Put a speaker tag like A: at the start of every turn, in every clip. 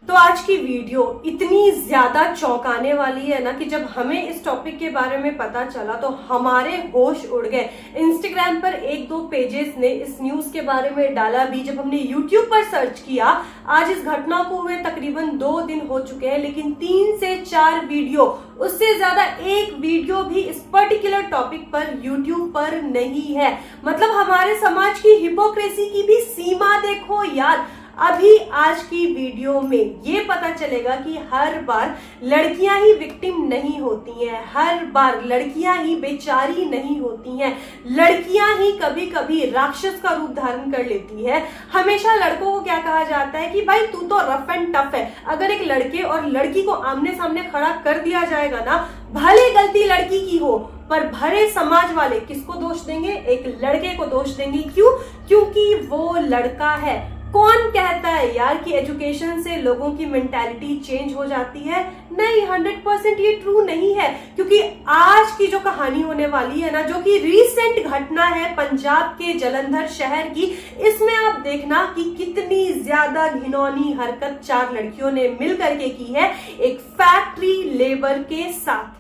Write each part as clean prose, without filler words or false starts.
A: तो आज की वीडियो इतनी ज्यादा चौंकाने वाली है ना कि जब हमें इस टॉपिक के बारे में पता चला तो हमारे होश उड़ गए। इंस्टाग्राम पर एक दो पेजेस ने इस न्यूज के बारे में डाला भी। जब हमने यूट्यूब पर सर्च किया, आज इस घटना को हुए तकरीबन 2 दिन हो चुके हैं, लेकिन 3 से 4 वीडियो, उससे ज्यादा एक वीडियो भी इस पर्टिकुलर टॉपिक पर यूट्यूब पर नहीं है। मतलब हमारे समाज की हिपोक्रेसी की भी सीमा देखो यार। अभी आज की वीडियो में ये पता चलेगा कि हर बार लड़कियां ही विक्टिम नहीं होती हैं, हर बार लड़कियां ही बेचारी नहीं होती हैं, लड़कियां ही कभी कभी राक्षस का रूप धारण कर लेती है। हमेशा लड़कों को क्या कहा जाता है कि भाई तू तो रफ एंड टफ है। अगर एक लड़के और लड़की को आमने सामने खड़ा कर दिया जाएगा ना, भले गलती लड़की की हो, पर भरे समाज वाले किसको दोष देंगे? एक लड़के को दोष देंगे। क्यों? क्योंकि वो लड़का है। कौन कहता है यार कि एजुकेशन से लोगों की मेंटालिटी चेंज हो जाती है? नहीं, 100% ये ट्रू नहीं है। क्योंकि आज की जो कहानी होने वाली है ना, जो कि रीसेंट घटना है पंजाब के जालंधर शहर की, इसमें आप देखना कि कितनी ज्यादा घिनौनी हरकत 4 लड़कियों ने मिल करके की है एक फैक्ट्री लेबर के साथ।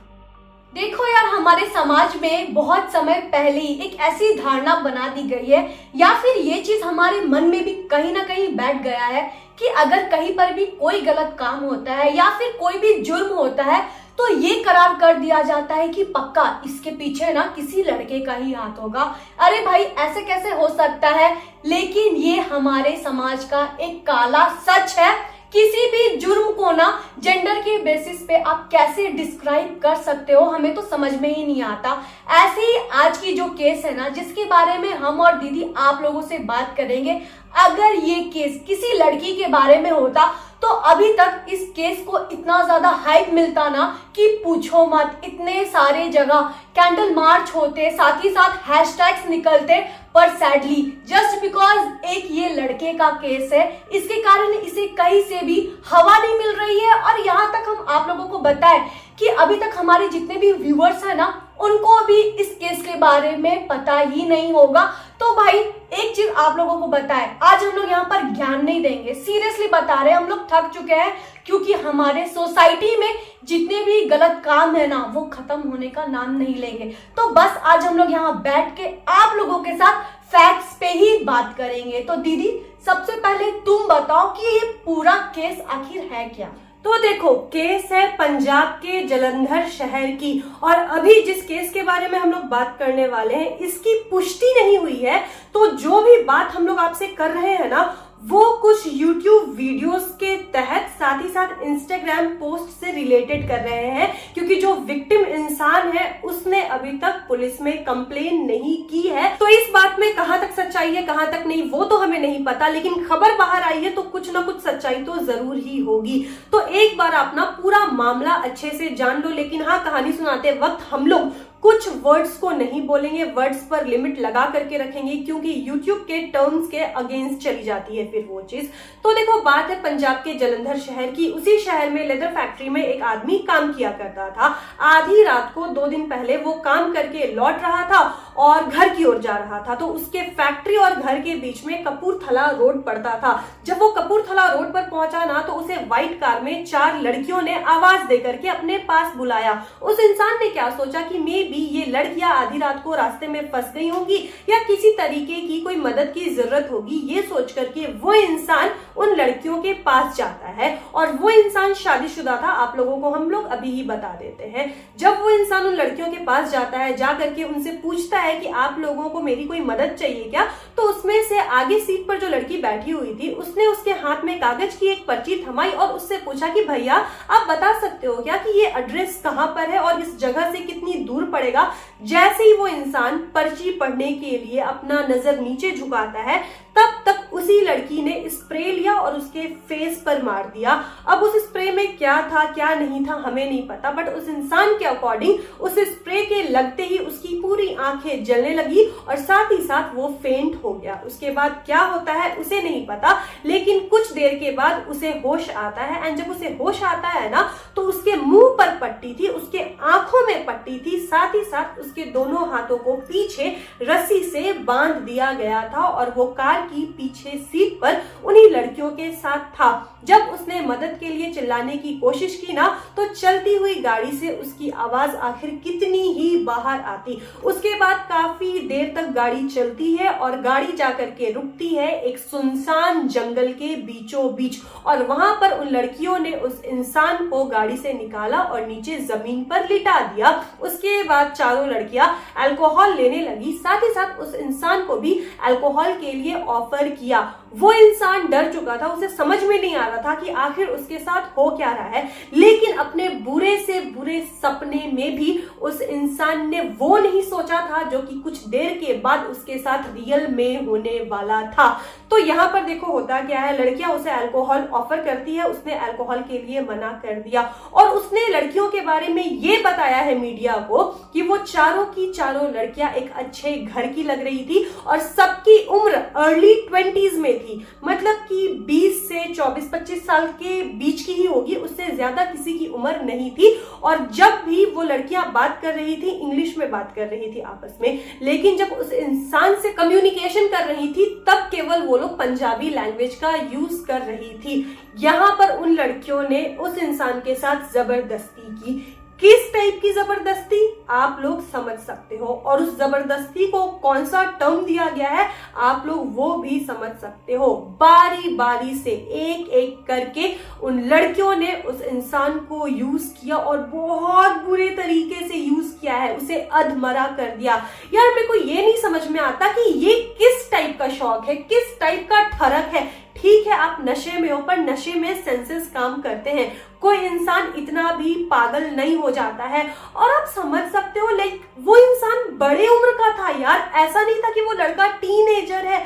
B: देखो यार, हमारे समाज में बहुत समय पहले ही एक ऐसी धारणा बना दी गई है, या फिर ये चीज हमारे मन में भी कहीं ना कहीं बैठ गया है कि अगर कहीं पर भी कोई गलत काम होता है या फिर कोई भी जुर्म होता है तो ये करार कर दिया जाता है कि पक्का इसके पीछे ना किसी लड़के का ही हाथ होगा। अरे भाई, ऐसे कैसे हो सकता है? लेकिन ये हमारे समाज का एक काला सच है। किसी भी जुर्म को ना जेंडर के बेसिस पे आप कैसे डिस्क्राइब कर सकते हो, हमें तो समझ में ही नहीं आता। ऐसे ही आज की जो केस है ना, जिसके बारे में हम और दीदी आप लोगों से बात करेंगे, अगर ये केस किसी लड़की के बारे में होता तो अभी तक इस केस को इतना ज्यादा हाइप मिलता ना कि पूछो मत। इतने सारे जगह कैंडल मार्च होते, साथ ही साथ हैशटैग्स निकलते, पर सैडली जस्ट बिकॉज एक ये लड़के का केस है, इसके कारण इसे कहीं से भी हवा नहीं मिल रही है। और यहाँ तक हम आप लोगों को बताएं कि अभी तक हमारे जितने भी व्यूअर्स हैं ना, उनको अभी इस केस के बारे में पता ही नहीं होगा। तो भाई एक चीज आप लोगों को बताएं, आज हम लोग यहाँ पर ज्ञान नहीं देंगे, सीरियसली बता रहे हैं, हम लोग थक चुके हैं। क्योंकि हमारे सोसाइटी में जितने भी गलत काम है ना, वो खत्म होने का नाम नहीं लेंगे। तो बस आज हम लोग यहाँ बैठ के आप लोगों के साथ फैक्ट्स पे ही बात करेंगे। तो दीदी, सबसे पहले तुम बताओ कि ये पूरा केस आखिर है क्या?
A: तो देखो, केस है पंजाब के जालंधर शहर की, और अभी जिस केस के बारे में हम लोग बात करने वाले हैं, इसकी पुष्टि नहीं हुई है। तो जो भी बात हम लोग आपसे कर रहे हैं ना, वो कुछ YouTube वीडियोस के तहत, साथ ही साथ Instagram पोस्ट से रिलेटेड कर रहे हैं। क्योंकि जो विक्टिम इंसान है उसने अभी तक पुलिस में कंप्लेन नहीं की है। तो इस बात में कहां तक सच्चाई है कहां तक नहीं, वो तो हमें नहीं पता, लेकिन खबर बाहर आई है तो कुछ ना कुछ सच्चाई तो जरूर ही होगी। तो एक बार आप ना पूरा मामला अच्छे से जान लो। लेकिन हाँ, कहानी सुनाते वक्त हम लोग कुछ वर्ड्स को नहीं बोलेंगे, वर्ड्स पर लिमिट लगा करके रखेंगे, क्योंकि YouTube के टर्म्स के अगेंस्ट चली जाती है फिर वो चीज। तो देखो, बात है पंजाब के जालंधर शहर की। उसी शहर में लेदर फैक्ट्री में एक आदमी काम किया करता था। आधी रात को 2 दिन पहले वो काम करके लौट रहा था और घर की ओर जा रहा था। तो उसके फैक्ट्री और घर के बीच में कपूरथला रोड पड़ता था। जब वो कपूरथला रोड पर पहुंचा ना, तो उसे व्हाइट कार में 4 लड़कियों ने आवाज देकर के अपने पास बुलाया। उस इंसान ने क्या सोचा कि मे भी ये लड़कियां आधी रात को रास्ते में फंस गई होंगी या किसी तरीके की कोई मदद की जरूरत होगी। ये सोच करके वो इंसान उन लड़कियों के पास जाता है, और वो इंसान शादीशुदा था। आप लोगों को हम लोग अभी ही बता देते हैं। जब वो इंसान उन लड़कियों के पास जाता है, जा करके उनसे पूछता है कि आप लोगों को मेरी कोई मदद चाहिए क्या, तो उसमें से आगे सीट पर जो लड़की बैठी हुई थी, उसने उसके हाथ में कागज की एक पर्ची थमाई और उससे पूछा कि भैया, आप बता सकते हो क्या कि ये एड्रेस कहाँ पर है और इस जगह से कितनी दूर पड़ेगा। जैसे ही वो इंसान पर्ची पढ़ने के लिए अपना नजर नीचे झुकाता है, तब तक उसी लड़की ने स्प्रे लिया और उसके फेस पर मार दिया। अब उस स्प्रे में क्या था क्या नहीं था हमें नहीं पता, बट उस इंसान के अकॉर्डिंग उस स्प्रे के लगते ही उसकी पूरी आंखें जलने लगी और साथ ही साथ वो फेंट हो गया। उसके बाद क्या होता है उसे नहीं पता, लेकिन कुछ देर के बाद उसे होश आता है। एंड जब उसे होश आता है ना, तो उसके मुंह पर पट्टी थी, उसके आंखों में पट्टी थी, साथ ही साथ उसके दोनों हाथों को पीछे रस्सी से बांध दिया गया था और वो कार की पीछे सीट पर उन्हीं लड़कियों के साथ था। जब उसने मदद के लिए चिल्लाने की कोशिश की ना, तो चलती हुई गाड़ी से उसकी आवाज आखिर कितनी ही बाहर आती। उसके बाद काफी देर तक गाड़ी चलती है और गाड़ी जाकर के रुकती है एक सुनसान जंगल के बीचों बीच, और वहां पर उन लड़कियों ने उस इंसान को गाड़ी से निकाला और नीचे जमीन पर लिटा दिया। उसके बाद चारों लड़कियां अल्कोहल लेने लगी, साथ ही साथ उस इंसान को भी अल्कोहल के लिए ऑफर किया। वो इंसान डर चुका था, उसे समझ में नहीं आ रहा था कि आखिर उसके साथ हो क्या रहा है, लेकिन अपने बुरे से बुरे सपने में भी उस इंसान ने वो नहीं सोचा था जो कि कुछ देर के बाद उसके साथ रियल में होने वाला था। तो यहाँ पर देखो होता क्या है, लड़कियां उसे अल्कोहल ऑफर करती है, उसने अल्कोहल के लिए मना कर दिया और उसने लड़कियों के बारे में ये बताया है मीडिया को कि वो चारों की चारों लड़कियां एक अच्छे घर की लग रही थी और सबकी उम्र अर्ली 20s में थी, मतलब कि 20 से 24-25 साल के बीच की ही होगी, उससे ज्यादा किसी की उम्र नहीं थी। और जब भी वो लड़कियां बात कर रही थी, इंग्लिश में बात कर रही थी आपस में, लेकिन जब उस इंसान से कम्युनिकेशन कर रही थी तब केवल वो लोग पंजाबी लैंग्वेज का यूज कर रही थी। यहाँ पर उन लड़कियों ने उस इंसान के साथ जबरदस्ती की। किस टाइप की जबरदस्ती आप लोग समझ सकते हो, और उस जबरदस्ती को कौन सा टर्म दिया गया है आप लोग वो भी समझ सकते हो। बारी बारी से एक एक करके उन लड़कियों ने उस इंसान को यूज किया और बहुत बुरे तरीके से यूज किया है, उसे अधमरा कर दिया। यार मेरे को ये नहीं समझ में आता कि ये किस टाइप का शौक है, किस टाइप का ठरक है। ठीक है आप नशे में हो, पर नशे में सेंसेस काम करते हैं, कोई इंसान इतना भी पागल नहीं हो जाता है। और आप समझ सकते हो लाइक वो इंसान बड़े उम्र का था यार, ऐसा नहीं था कि वो लड़का टीनेजर है।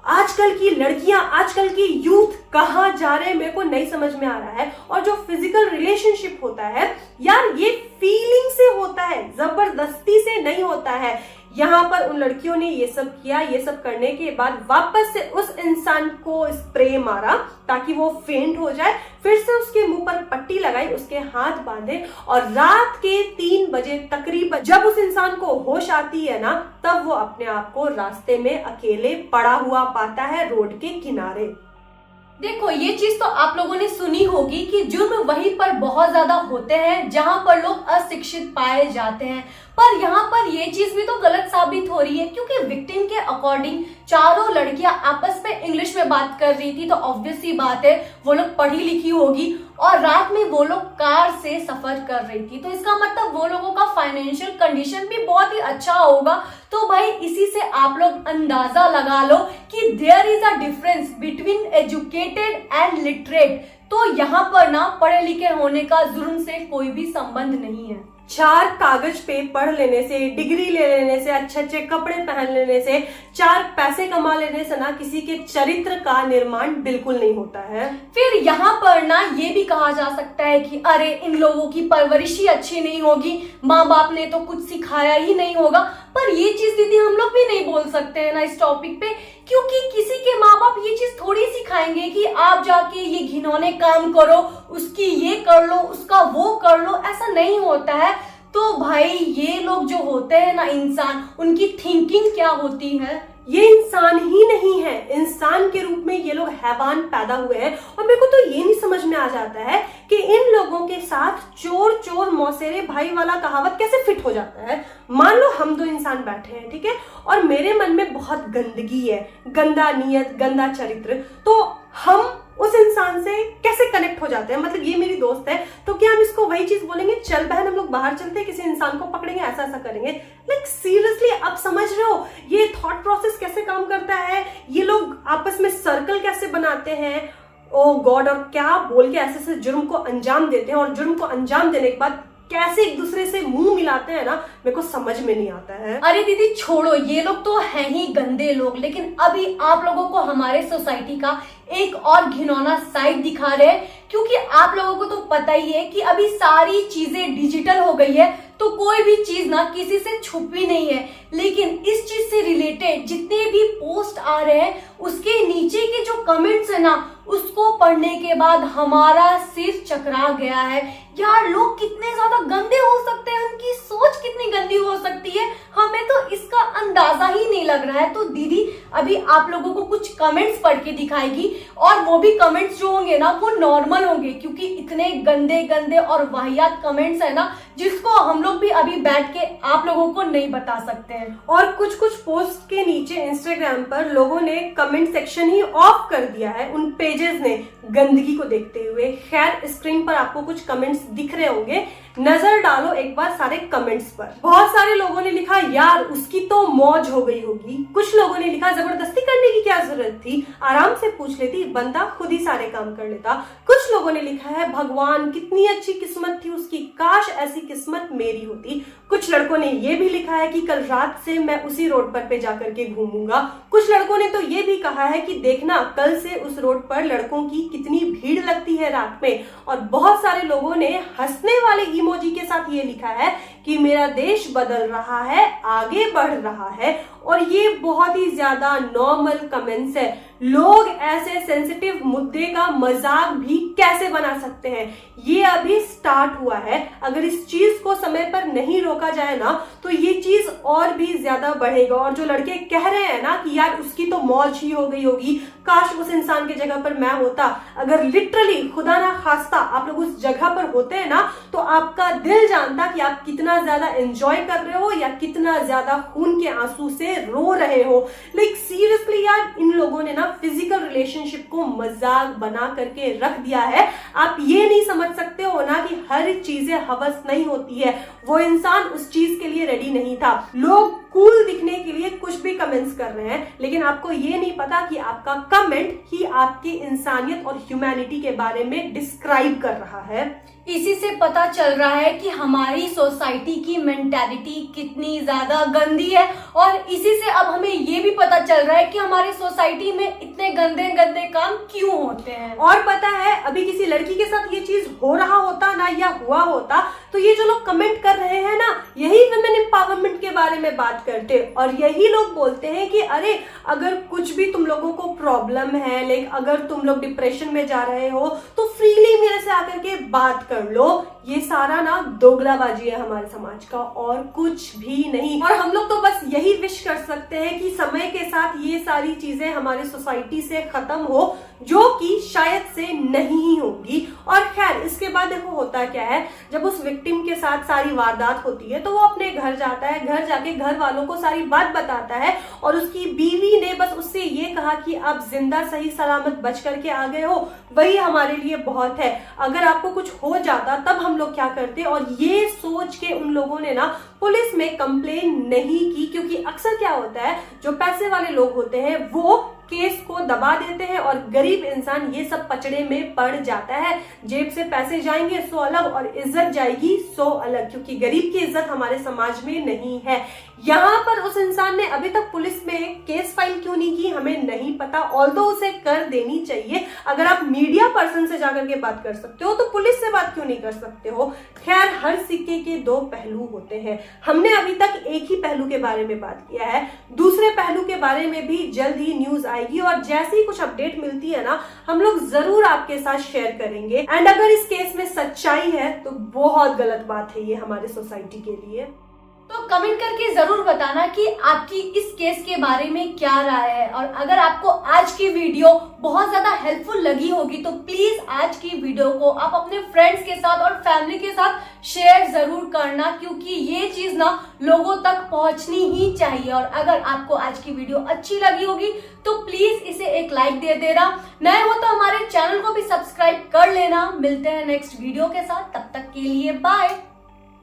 A: आजकल की लड़कियां, आजकल की यूथ कहाँ जा रहे हैं मेरे को नहीं समझ में आ रहा है। और जो फिजिकल रिलेशनशिप होता है यार, ये फीलिंग से होता है, जबरदस्ती से नहीं होता है। यहाँ पर उन लड़कियों ने ये सब किया, ये सब करने के बाद वापस से उस इंसान को स्प्रे मारा ताकि वो फेंट हो जाए, फिर से उसके मुंह पर पट्टी लगाई, उसके हाथ बांधे, और रात के 3 बजे तकरीबन जब उस इंसान को होश आती है ना, तब वो अपने आप को रास्ते में अकेले पड़ा हुआ पाता है रोड के किनारे।
B: देखो ये चीज तो आप लोगों ने सुनी होगी कि जुर्म वहीं पर बहुत ज्यादा होते हैं जहां पर लोग अशिक्षित पाए जाते हैं, पर यहाँ पर ये चीज भी तो गलत साबित हो रही है, क्योंकि विक्टिम के अकॉर्डिंग चारों लड़कियां आपस में इंग्लिश में बात कर रही थी, तो ऑब्वियस सी बात है वो लोग पढ़ी लिखी होगी, और रात में वो लोग कार से सफर कर रही थी, तो इसका मतलब वो लोगों का फाइनेंशियल कंडीशन भी बहुत ही अच्छा होगा। तो भाई इसी से आप लोग अंदाजा लगा लो कि there is a difference between educated and literate. तो यहाँ पर ना पढ़े लिखे होने का जुर्म से कोई भी संबंध नहीं है।
A: 4 कागज पे पढ़ लेने से, डिग्री ले लेने से, अच्छे अच्छे कपड़े पहन लेने से, 4 पैसे कमा लेने से ना किसी के चरित्र का निर्माण बिल्कुल नहीं होता है।
B: फिर यहाँ पर ना ये भी कहा जा सकता है कि अरे इन लोगों की परवरिश ही अच्छी नहीं होगी, माँ बाप ने तो कुछ सिखाया ही नहीं होगा। पर ये चीज दीदी हम लोग भी नहीं बोल सकते हैं ना इस टॉपिक पे, क्योंकि किसी के माँ बाप ये चीज थोड़ी सिखाएंगे कि आप जाके ये घिनौने काम करो, उसकी ये कर लो, उसका वो कर लो, ऐसा नहीं होता है। तो भाई ये लोग जो होते हैं ना इंसान, उनकी थिंकिंग क्या होती है,
A: ये इंसान ही नहीं है, इंसान के रूप में ये लोग हैवान पैदा हुए हैं। और मेरे को तो ये नहीं समझ में आ जाता है कि इन लोगों के साथ चोर चोर मौसेरे भाई वाला कहावत कैसे फिट हो जाता है। मान लो हम 2 इंसान बैठे हैं, ठीक है, और मेरे मन में बहुत गंदगी है, गंदा नियत, गंदा चरित्र, तो हम उस इंसान से कैसे कनेक्ट हो जाते हैं। मतलब ये मेरी दोस्त है, तो क्या हम इसको वही चीज बोलेंगे, चल बहन हम लोग बाहर चलते हैं, किसी इंसान को पकड़ेंगे, ऐसा ऐसा करेंगे। लाइक सीरियसली आप समझ रहे हो ये थॉट प्रोसेस कैसे काम करता है, ये लोग आपस में सर्कल कैसे बनाते हैं, ओ गॉड, और क्या बोल के ऐसे ऐसे जुर्म को अंजाम देते हैं, और जुर्म को अंजाम देने के बाद कैसे एक दूसरे से मुंह मिलाते हैं ना, मेरे को समझ में नहीं आता है।
B: अरे दीदी छोड़ो, ये लोग तो हैं ही गंदे लोग, लेकिन अभी आप लोगों को हमारे सोसाइटी का एक और घिनौना साइड दिखा रहे हैं, क्योंकि आप लोगों को तो पता ही है कि अभी सारी चीजें डिजिटल हो गई है। तो कोई भी चीज ना किसी से छुपी नहीं है। लेकिन इस चीज से रिलेटेड जितने भी पोस्ट आ रहे हैं उसके नीचे के जो कमेंट्स है ना, उसको पढ़ने के बाद हमारा सिर चकरा गया है। यार लोग कितने ज्यादा गंदे हो सकते हैं, उनकी सोच कितनी गंदी हो सकती है, हमें तो इसका अंदाजा ही नहीं लग रहा है। तो दीदी अभी आप लोगों को कुछ कमेंट्स पढ़ के दिखाएगी, और वो भी कमेंट्स जो होंगे ना वो नॉर्मल होंगे, क्योंकि इतने गंदे गंदे और वाहियात कमेंट्स है ना जिसको हम लोग भी अभी बैठ के आप लोगों को नहीं बता सकते हैं।
A: और कुछ कुछ पोस्ट के नीचे इंस्टाग्राम पर लोगों ने कमेंट सेक्शन ही ऑफ कर दिया है उन पेजेस ने, गंदगी को देखते हुए। खैर स्क्रीन पर आपको कुछ कमेंट्स दिख रहे होंगे, नजर डालो एक बार सारे कमेंट्स पर। बहुत सारे लोगों ने लिखा यार उसकी तो मौज हो गई होगी। कुछ लोगों ने लिखा जबरदस्ती करने की क्या जरूरत थी, आराम से पूछ लेती, बंदा खुद ही सारे काम कर लेता। कुछ लोगों ने लिखा है भगवान कितनी अच्छी किस्मत थी उसकी, काश ऐसी किस्मत मेरी होती। कुछ लड़कों ने ये भी लिखा है कि कल रात से मैं उसी रोड पर पे जाकर के घूमूंगा। कुछ लड़कों ने तो ये भी कहा है कि देखना कल से उस रोड पर लड़कों की कितनी भीड़ लगती है रात में। और बहुत सारे लोगों ने हंसने वाले इमोजी के साथ ये लिखा है कि मेरा देश बदल रहा है, आगे बढ़ रहा है। और ये बहुत ही ज्यादा नॉर्मल कमेंट्स है। लोग ऐसे सेंसिटिव मुद्दे का मजाक भी कैसे बना सकते हैं, ये अभी स्टार्ट हुआ है। अगर इस चीज को समय पर नहीं रोका जाए ना तो ये चीज और भी ज्यादा बढ़ेगा। और जो लड़के कह रहे हैं ना कि यार उसकी तो मौज ही हो गई होगी, काश उस इंसान के जगह पर मैं होता, अगर लिटरली खुदा ना खास्ता आप लोग उस जगह पर होते हैं ना तो आपका दिल जानता कि आप कितना ज्यादा एंजॉय कर रहे हो या कितना ज्यादा खून के आंसू से रो रहे हो। लाइक सीरियसली यार इन लोगों ने ना फिजिकल रिलेशनशिप को मजाक बना करके रख दिया है। आप ये नहीं समझ सकते हो ना कि हर चीजें हवस नहीं होती है, वो इंसान उस चीज के लिए रेडी नहीं था। लोग कूल दिखने के लिए कुछ भी कमेंट्स कर रहे हैं, लेकिन आपको ये नहीं पता कि आपका कमेंट ही आपकी इंसानियत और ह्यूमैनिटी के बारे में डिस्क्राइब कर रहा है।
B: इसी से पता चल रहा है कि हमारी सोसाइटी की मेंटालिटी कितनी ज्यादा गंदी है, और इसी से अब हमें ये भी पता चल रहा है कि हमारी सोसाइटी में इतने गंदे गंदे काम क्यों होते हैं।
A: और पता है अभी किसी लड़की के साथ ये चीज हो रहा होता ना या हुआ होता तो ये जो लोग कमेंट कर रहे हैं ना यही वुमेन एम्पावरमेंट के बारे में बात करते, और यही लोग बोलते हैं कि अरे अगर कुछ भी तुम लोगों को प्रॉब्लम है, लाइक अगर तुम लोग डिप्रेशन में जा रहे हो तो फ्रीली मेरे से आकर के बात कर लो। ये सारा ना दोगलाबाजी है हमारे समाज का और कुछ भी नहीं। और हम लोग तो बस यही विश कर सकते हैं कि समय के साथ ये सारी चीजें हमारी सोसाइटी से खत्म हो, जो कि शायद से नहीं होगी। और खैर इसके बाद देखो होता क्या है, जब उस विक्टिम के साथ सारी वारदात होती है तो वो अपने घर जाता है, घर जाके घर वालों को सारी बात बताता है, और उसकी बीवी ने बस उससे ये कहा कि आप जिंदा सही सलामत बच करके आ गए हो, वही हमारे लिए बहुत है। अगर आपको कुछ हो जाता तब हम लोग क्या करते। और ये सोच के उन लोगों ने ना पुलिस में कंप्लेन नहीं की, क्योंकि अक्सर क्या होता है जो पैसे वाले लोग होते हैं वो केस को दबा देते हैं और गरीब इंसान ये सब पचड़े में पड़ जाता है। जेब से पैसे जाएंगे सो अलग और इज्जत जाएगी सो अलग, क्योंकि गरीब की इज्जत हमारे समाज में नहीं है। यहाँ पर उस इंसान ने अभी तक पुलिस में केस फाइल क्यों नहीं की हमें नहीं पता, ऑल्दो उसे कर देनी चाहिए। अगर आप मीडिया पर्सन से जाकर के बात कर सकते हो तो पुलिस से बात क्यों नहीं कर सकते हो। खैर हर सिक्के के दो पहलू होते हैं। हमने अभी तक एक ही पहलू के बारे में बात किया है, दूसरे पहलू के बारे में भी जल्द ही न्यूज आएगी, और जैसे ही कुछ अपडेट मिलती है ना हम लोग जरूर आपके साथ शेयर करेंगे। एंड अगर इस केस में सच्चाई है तो बहुत गलत बात है ये हमारे सोसाइटी के लिए।
B: तो कमेंट करके जरूर बताना कि आपकी इस केस के बारे में क्या राय है। और अगर आपको आज की वीडियो बहुत ज्यादा हेल्पफुल लगी होगी तो प्लीज आज की वीडियो को आप अपने फ्रेंड्स के साथ और फैमिली के साथ शेयर जरूर करना, क्योंकि ये चीज ना लोगों तक पहुंचनी ही चाहिए। और अगर आपको आज की वीडियो अच्छी लगी होगी तो प्लीज इसे एक लाइक दे देना। नए हो तो हमारे चैनल को भी सब्सक्राइब कर लेना। मिलते हैं नेक्स्ट वीडियो के साथ, तब तक के लिए बाय।